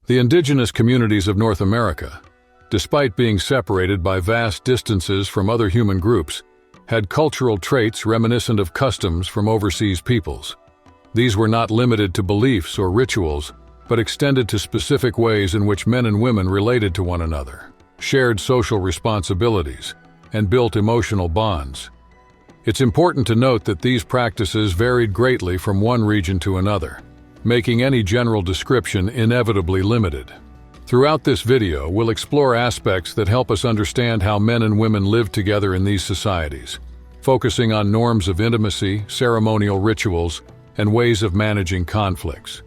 The indigenous communities of North America, despite being separated by vast distances from other human groups, had cultural traits reminiscent of customs from overseas peoples. These were not limited to beliefs or rituals, but extended to specific ways in which men and women related to one another, shared social responsibilities, and built emotional bonds. It's important to note that these practices varied greatly from one region to another, making any general description inevitably limited. Throughout this video, we'll explore aspects that help us understand how men and women lived together in these societies, focusing on norms of intimacy, ceremonial rituals, and ways of managing conflicts.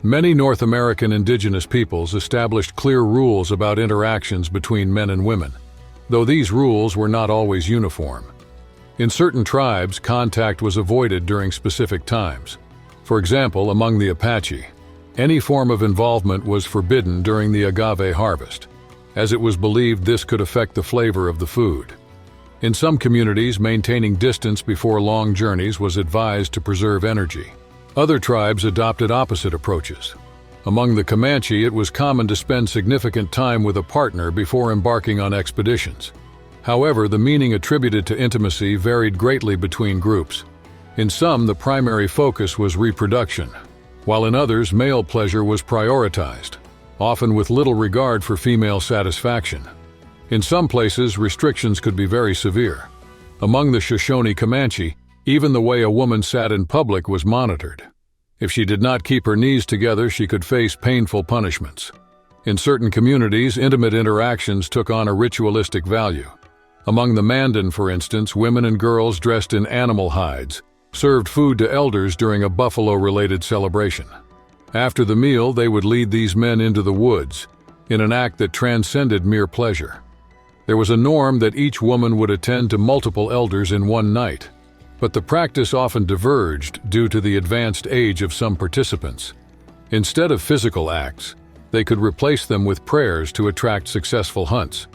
Many North American indigenous peoples established clear rules about interactions between men and women, though these rules were not always uniform. In certain tribes, contact was avoided during specific times. For example, among the Apache, any form of involvement was forbidden during the agave harvest, as it was believed this could affect the flavor of the food. In some communities, maintaining distance before long journeys was advised to preserve energy. Other tribes adopted opposite approaches. Among the Comanche, it was common to spend significant time with a partner before embarking on expeditions. However, the meaning attributed to intimacy varied greatly between groups. In some, the primary focus was reproduction, while in others, male pleasure was prioritized, often with little regard for female satisfaction. In some places, restrictions could be very severe. Among the Shoshone Comanche, even the way a woman sat in public was monitored. If she did not keep her knees together, she could face painful punishments. In certain communities, intimate interactions took on a ritualistic value. Among the Mandan, for instance, women and girls dressed in animal hides served food to elders during a buffalo-related celebration. After the meal, they would lead these men into the woods, in an act that transcended mere pleasure. There was a norm that each woman would attend to multiple elders in one night, but the practice often diverged due to the advanced age of some participants. Instead of physical acts, they could replace them with prayers to attract successful hunts.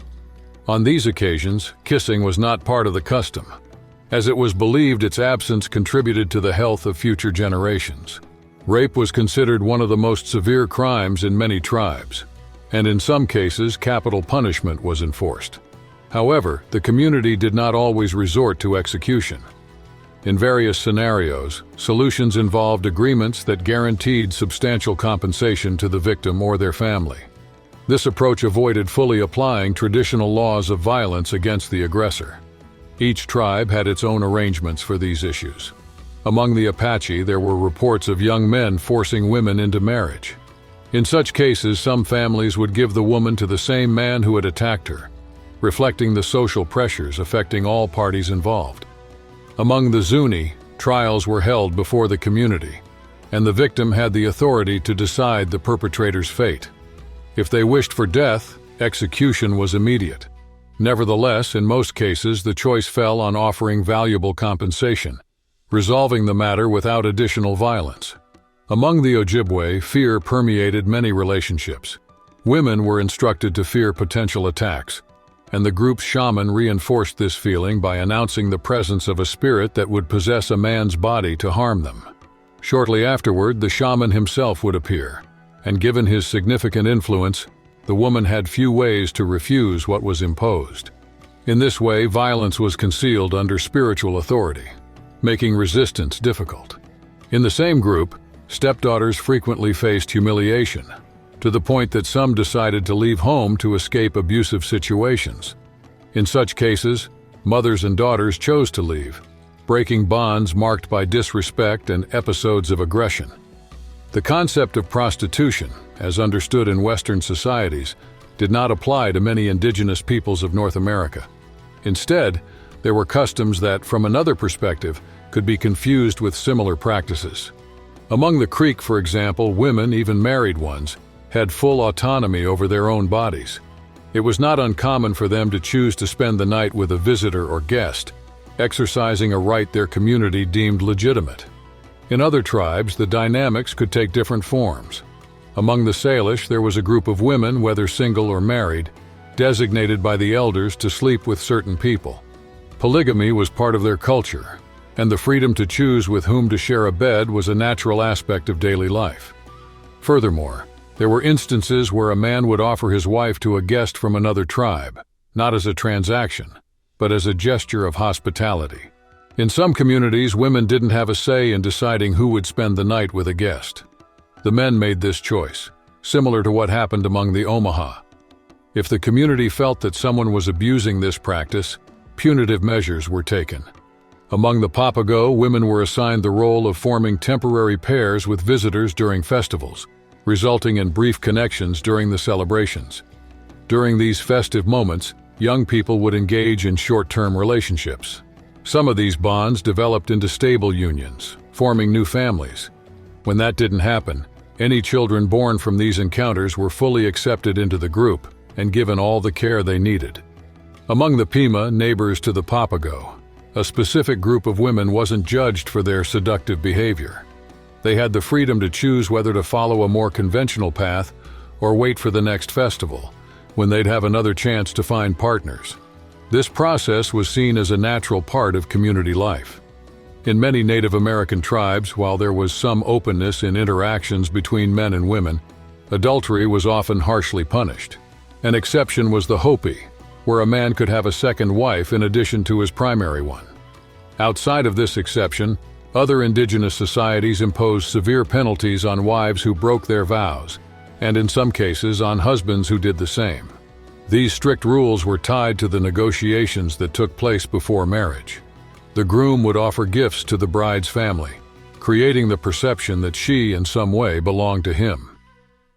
On these occasions, kissing was not part of the custom, as it was believed its absence contributed to the health of future generations. Rape was considered one of the most severe crimes in many tribes, and in some cases, capital punishment was enforced. However, the community did not always resort to execution. In various scenarios, solutions involved agreements that guaranteed substantial compensation to the victim or their family. This approach avoided fully applying traditional laws of violence against the aggressor. Each tribe had its own arrangements for these issues. Among the Apache, there were reports of young men forcing women into marriage. In such cases, some families would give the woman to the same man who had attacked her, reflecting the social pressures affecting all parties involved. Among the Zuni, trials were held before the community, and the victim had the authority to decide the perpetrator's fate. If they wished for death, execution was immediate. Nevertheless, in most cases, the choice fell on offering valuable compensation, resolving the matter without additional violence. Among the Ojibwe, fear permeated many relationships. Women were instructed to fear potential attacks, and the group's shaman reinforced this feeling by announcing the presence of a spirit that would possess a man's body to harm them. Shortly afterward, the shaman himself would appear, and given his significant influence, the woman had few ways to refuse what was imposed. In this way, violence was concealed under spiritual authority, making resistance difficult. In the same group, stepdaughters frequently faced humiliation, to the point that some decided to leave home to escape abusive situations. In such cases, mothers and daughters chose to leave, breaking bonds marked by disrespect and episodes of aggression. The concept of prostitution, as understood in Western societies, did not apply to many indigenous peoples of North America. Instead, there were customs that, from another perspective, could be confused with similar practices. Among the Creek, for example, women, even married ones, had full autonomy over their own bodies. It was not uncommon for them to choose to spend the night with a visitor or guest, exercising a right their community deemed legitimate. In other tribes, the dynamics could take different forms. Among the Salish, there was a group of women, whether single or married, designated by the elders to sleep with certain people. Polygamy was part of their culture, and the freedom to choose with whom to share a bed was a natural aspect of daily life. Furthermore, There were instances where a man would offer his wife to a guest from another tribe, not as a transaction, but as a gesture of hospitality. In some communities, women didn't have a say in deciding who would spend the night with a guest. The men made this choice, similar to what happened among the Omaha. If the community felt that someone was abusing this practice, punitive measures were taken. Among the Papago, women were assigned the role of forming temporary pairs with visitors during festivals, resulting in brief connections during the celebrations. During these festive moments, young people would engage in short-term relationships. Some of these bonds developed into stable unions, forming new families. When that didn't happen, any children born from these encounters were fully accepted into the group and given all the care they needed. Among the Pima, neighbors to the Papago, a specific group of women wasn't judged for their seductive behavior. They had the freedom to choose whether to follow a more conventional path or wait for the next festival, when they'd have another chance to find partners. This process was seen as a natural part of community life. In many Native American tribes, while there was some openness in interactions between men and women, adultery was often harshly punished. An exception was the Hopi, where a man could have a second wife in addition to his primary one. Outside of this exception, other indigenous societies imposed severe penalties on wives who broke their vows, and in some cases on husbands who did the same. These strict rules were tied to the negotiations that took place before marriage. The groom would offer gifts to the bride's family, creating the perception that she in some way belonged to him.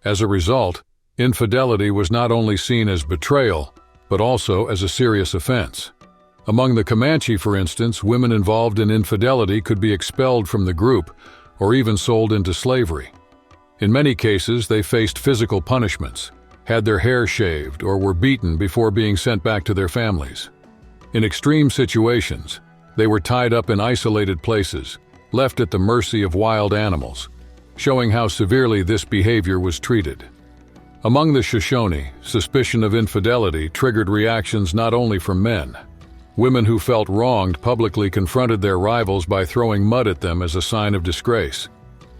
As a result, infidelity was not only seen as betrayal, but also as a serious offense. Among the Comanche, for instance, women involved in infidelity could be expelled from the group or even sold into slavery. In many cases, they faced physical punishments, had their hair shaved, or were beaten before being sent back to their families. In extreme situations, they were tied up in isolated places, left at the mercy of wild animals, showing how severely this behavior was treated. Among the Shoshone, suspicion of infidelity triggered reactions not only from men. Women who felt wronged publicly confronted their rivals by throwing mud at them as a sign of disgrace.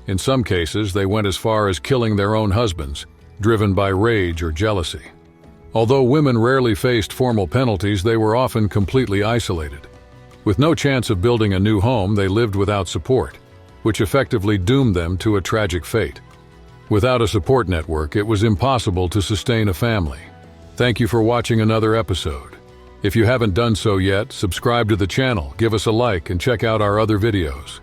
In some cases, they went as far as killing their own husbands, driven by rage or jealousy. Although women rarely faced formal penalties, they were often completely isolated. With no chance of building a new home, they lived without support, which effectively doomed them to a tragic fate. Without a support network, it was impossible to sustain a family. Thank you for watching another episode. If you haven't done so yet, subscribe to the channel, give us a like, and check out our other videos.